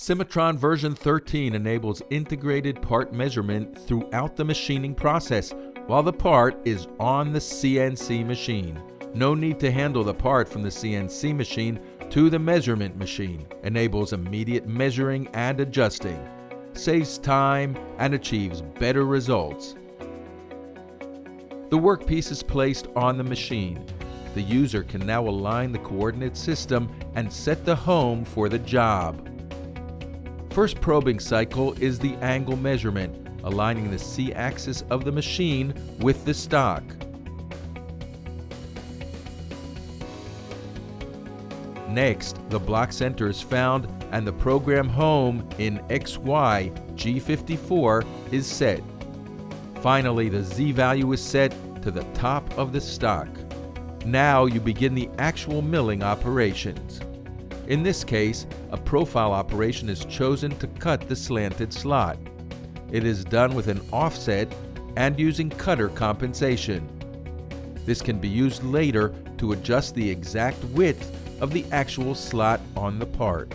Cimatron version 13 enables integrated part measurement throughout the machining process while the part is on the CNC machine. No need to handle the part from the CNC machine to the measurement machine. Enables immediate measuring and adjusting. Saves time and achieves better results. The workpiece is placed on the machine. The user can now align the coordinate system and set the home for the job. First probing cycle is the angle measurement, aligning the C-axis of the machine with the stock. Next, the block center is found and the program home in XY G54 is set. Finally, the Z value is set to the top of the stock. Now you begin the actual milling operations. In this case, a profile operation is chosen to cut the slanted slot. It is done with an offset and using cutter compensation. This can be used later to adjust the exact width of the actual slot on the part.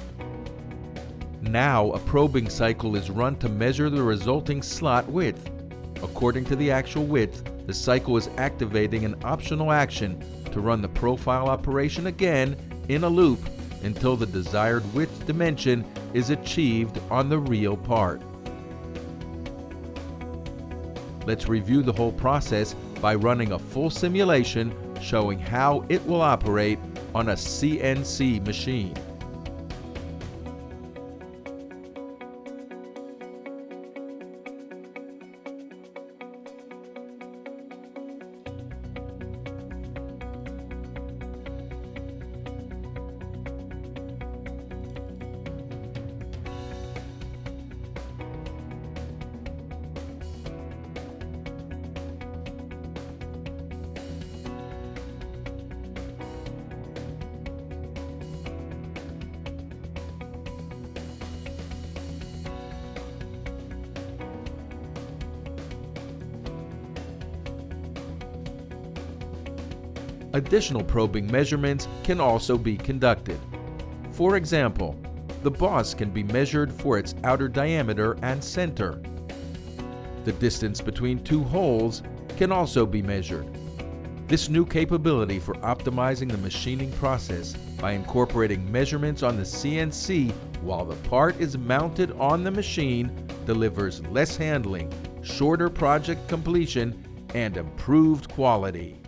Now a probing cycle is run to measure the resulting slot width. According to the actual width, the cycle is activating an optional action to run the profile operation again in a loop until the desired width dimension is achieved on the real part. Let's review the whole process by running a full simulation showing how it will operate on a CNC machine. Additional probing measurements can also be conducted. For example, the boss can be measured for its outer diameter and center. The distance between two holes can also be measured. This new capability for optimizing the machining process by incorporating measurements on the CNC while the part is mounted on the machine delivers less handling, shorter project completion, and improved quality.